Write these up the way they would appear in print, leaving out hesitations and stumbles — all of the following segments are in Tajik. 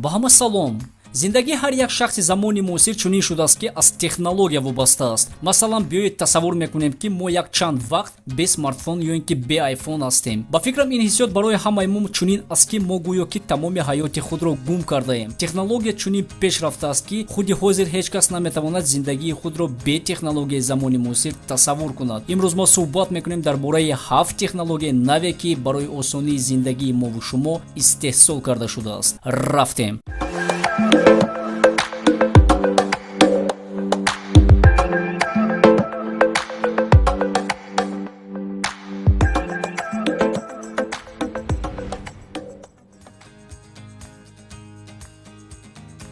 ба ҳама салом. зиндагии ҳар як шахси замони муосир чунин шудааст ки аз технология вобаста аст. Масалан, биёед тасаввур мекунем ки мо як чанд вақт бе смартфон ё ин ки бе айфон ҳастем. ба фикрам ин ҳиссиёт барои ҳамаи мо чунин аст ки мо гӯё ки тамоми ҳаёти худро гум кардаем. Технология чунин пеш рафтааст ки худи ҳозир ҳеҷ кас наметавонад зиндагии худро бе технологияи замони муосир тасаввур кунад. Имрӯз мо суҳбат мекунем дар бораи 7 технологияи наве ки барои осонии зиндагии мову шумо истеҳсол карда шудааст. Рафтем.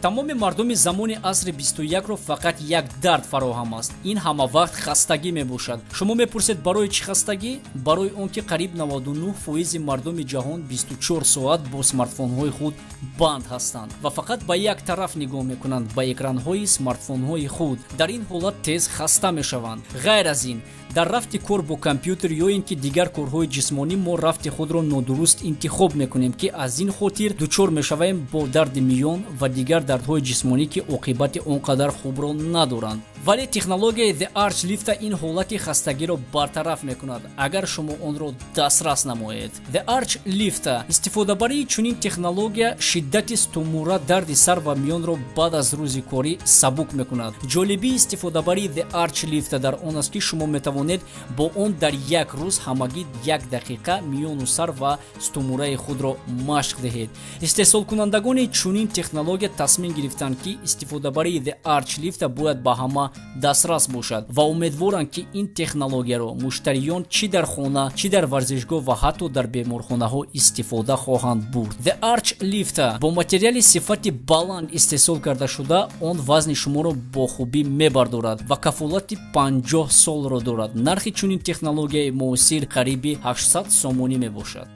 тамоми мардуми замони асри 21ро фақат як дард фароҳам аст. Ин ҳамавақт хастагӣ мебошад. Шумо мепурсед барои чӣ хастагӣ? Барои он ки қариб 99% мардуми ҷаҳон 24 соат бо смартфонҳои худ банд ҳастанд ва фақат ба як тараф нигоҳ мекунанд, ба экранҳои смартфонҳои худ. Дар ин ҳолат тез хаста мешаванд. Ғайр аз ин, дар рафти кор бо компютер ё ин ки дигар корҳои ҷисмонӣ мо рафти худро нодуруст интихоб мекунем ки аз ин хотир дучор мешавем бо дарди миён ва дигар дардҳои ҷисмонӣ ки оқибати он қадар хубро надоранд. вале технологияи The Arch Lifter ин ҳолати хастагиро бартараф мекунад, агар шумо онро дастрас намоед. The Arch Lifter истифодабарии чунин технология шиддати стумура, дарди сар ва миёнро баъд аз рӯзи корӣ сабук мекунад. ҷолибии истифодабарии The Arch Lifter дар он аст ки шумо метавонед бо он дар як рӯз ҳамагӣ 1 дақиқа миёну сар ва стумураи худро машқ диҳед. Истеҳсолкунандагони чунин технология тасмим гирифтанд ки истифодабарии The Arch Lifter бояд ба ҳама дастрас бошад ва умедворанд ки ин технологияро муштариён чӣ дар хона, чӣ дар варзишгоҳ ва ҳатто дар беморхонаҳо истифода хоҳанд бурд. The Arch Lifter бо материали сифати баланд истеҳсол карда шуда, он вазни шуморо бо хубӣ мебардорад ва кафолати 50 солро дорад. нархи чунин технологияи муосир қариби 800 сомонӣ мебошад.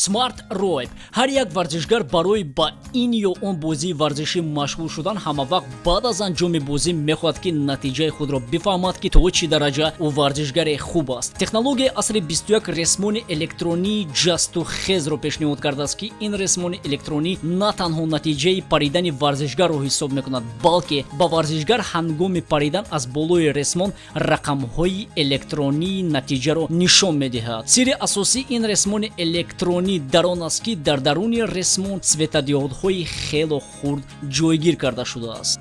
Smart Rope. ҳар як варзишгар барои ба ин ё он бозии варзишӣ машғул шудан ҳамавақт баъд аз анҷоми бозӣ мехоҳад ки натиҷаи худро бифаҳмад ки то чӣ дараҷа ӯ варзишгари хуб аст. Технологияи асри 21 ресмони электронии ҷастухезро пешниҳод кардааст ки ин ресмони электронӣ на танҳо натиҷаи паридани варзишгарро ҳисоб мекунад, балки ба варзишгар ҳангоми паридан аз болои ресмон рақамҳои электронии натиҷаро нишон медиҳад. сирри асосии ин ресмони электронӣ дар он аст ки дар даруни ресмон светодиодҳои хело хурд ҷойгир карда шудааст.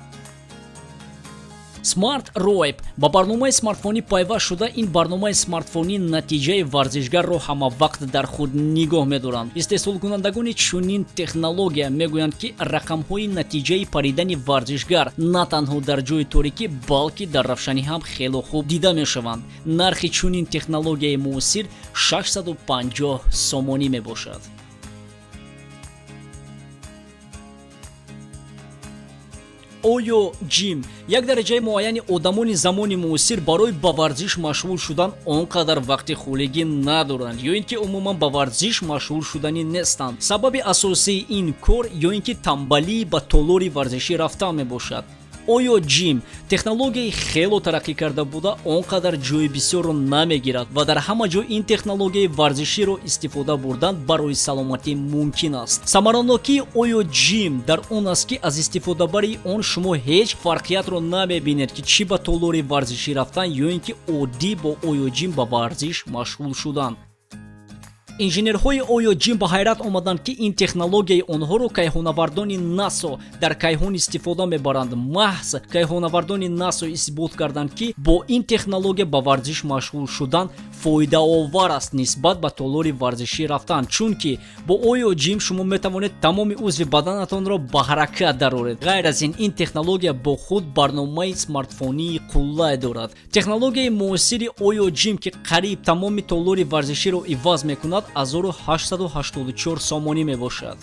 Smart Rope ба барномаи смартфонӣ пайваст шуда, ин барномаи смартфонӣ натиҷаи варзишгарро ҳамавақт дар худ нигоҳ медоранд. Истеҳсолкунандагони чунин технология мегӯянд ки рақамҳои натиҷаи паридани варзишгар на танҳо дар ҷои торикӣ, балки дар равшанӣ ҳам хело хуб дида мешаванд. нархи чунин технологияи муосир 650 сомонӣ мебошад. Oyo Gym. Як дараҷаи муайяни одамони замони муосир барои ба варзиш машғул шудан он қадар вақти хулигӣ надоранд ё ин ки умуман ба варзиш машғул шуданӣ нестанд. сабаби асосии ин кор ё ин ки тамбалӣ ба толори варзишӣ рафтан мебошад. Oyo Gym технологияи хело тараққӣ карда буда, он қадар ҷои бисёрро намегирад ва дар ҳама ҷо ин технологияи варзиширо истифода бурдан барои саломатӣ мумкин аст. самаранокии Oyo Gym дар он аст ки аз истифодабари он шумо ҳеҷ фарқиятро намебинед ки чӣ ба толори варзишӣ рафтан ё ин ки оддӣ бо Oyo Gym ба варзиш машғул шудан. инженерҳои Oyo Gym ба ҳайрат омаданд ки ин технологияи онҳоро кайҳонавардони НАСО дар кайҳон истифода мебаранд. маҳз кайҳонавардони НАСО исбот карданд ки бо ин технология ба варзиш машғул шудан фоидаовар аст нисбат ба толори варзишӣ рафтан, чунки бо Oyo Gym шумо метавонед тамоми узви баданатонро ба ҳаракат дароред. ғайр аз ин технология бо худ барномаи смартфонии қуллае дорад. технологияи муосири Oyo Gym ки қариб тамоми толори варзиширо иваз мекунад 1884 сомонӣ мебошад.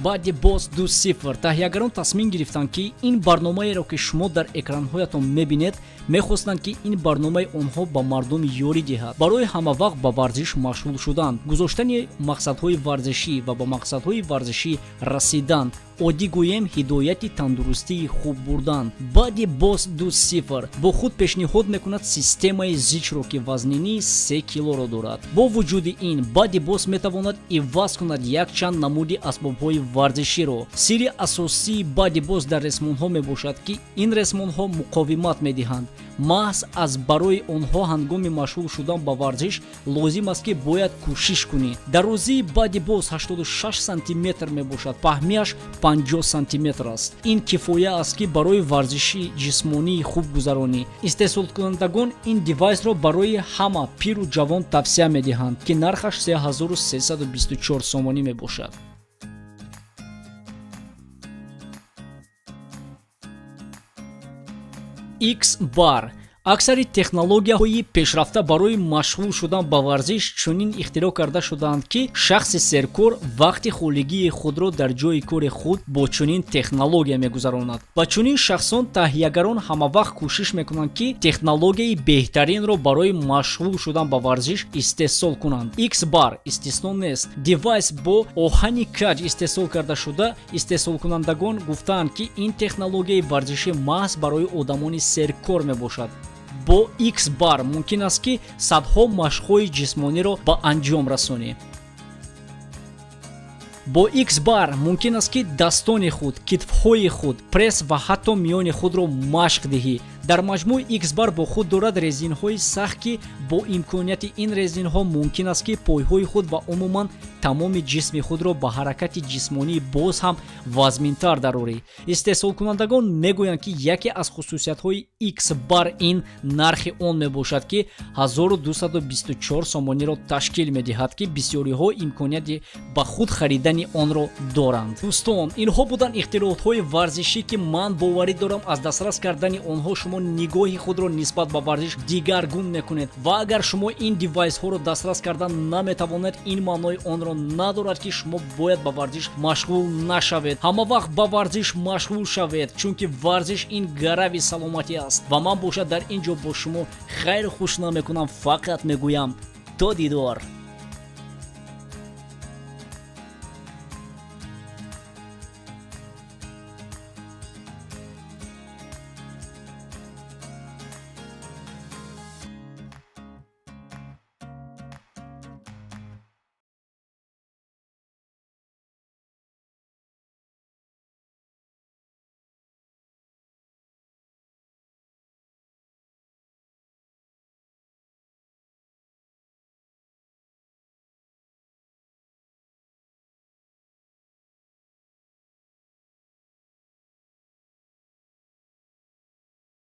баъди боз 2-0 таҳиягарон тасмим гирифтанд ки ин барномаеро ки шумо дар экранҳоятон мебинед мехостанд ки ин барномаи онҳо ба мардум ёрӣ диҳад барои ҳамавақт ба варзиш машғул шудан гузоштани мақсадҳои варзишӣ ва ба мақсадҳои варзишӣ расидан оддӣ гӯем ҳидояти тандурустии хуб бурдан. баъди боз 2-0 бо худ пешниҳод мекунад системаи зичро ки вазнинии 3 килоро дорад. бо вуҷуди ин баъди боз метавонад иваз кунад якчанд намуди асбобҳои варзиширо. сирри асосии баъди боз дар ресмонҳо мебошад ки ин ресмонҳо муқовимат медиҳанд. маҳз аз барои онҳо ҳангоми машғул шудан ба варзиш лозим аст ки бояд кӯшиш кунӣ. дарозии баъди боз 86 сантиметр мебошад, паҳмияш 50 сантиметр аст. ин кифоя аст ки барои варзиши ҷисмонии хуб гузаронӣ. истеҳсолкунандагон ин девайсро барои ҳама пиру ҷавон тавсия медиҳанд ки нархаш 3324 сомонӣ мебошад. X-Bar аксари технологияҳои пешрафта барои машғул шудан ба варзиш чунин ихтироъ карда шудаанд ки шахси серкор вақти холигии худро дар ҷои кори худ бо чунин технология мегузаронад. ба чунин шахсон таҳиягарон ҳамавақт кӯшиш мекунанд ки технологияи беҳтаринро барои машғул шудан ба варзиш истеҳсол кунанд. X-Bar истисно нест. девайс бо оҳани каҷ истеҳсол карда шуда истеҳсолкунандагон гуфтаанд ки ин технологияи варзишӣ маҳз барои одамони серкор мебошад. бо X-Bar мумкин аст ки садҳо машқҳои ҷисмониро ба анҷом расонӣ. бо X-Bar мумкин аст ки дастони худ, китфҳои худ, пресс ва ҳатто миёни худро машқ диҳӣ. дар маҷмӯъ X-Bar бо худ дорад резинҳои сахт ки бо имконияти ин резинҳо мумкин аст ки пойҳои худ ва умуман тамоми ҷисми худро ба ҳаракати ҷисмонӣ боз ҳам вазминтар дарорӣ. истеҳсолкунандагон мегӯянд ки яке аз хусусиятҳои X-Bar ин нархи он мебошад ки 1224 сомониро ташкил медиҳад ки бисёриҳо имконияти ба худ харидани онро доранд. дӯстон, инҳо буданд ихтироъотҳои варзишӣ ки ман боварӣ дорам аз дастрас кардани онҳо шумо нигоҳи худро нисбат ба варзиш дигаргун мекунед ва агар шумо ин девайсҳоро дастрас карда наметавонед ин маънои онро надорад ки шумо бояд ба варзиш машғул нашавед. ҳамавақт ба варзиш машғул шавед, чунки варзиш ин гарави саломатӣ аст ва ман бошад дар ин ҷо бо шумо хайр хушна мекунам. фақат мегӯям то дидор.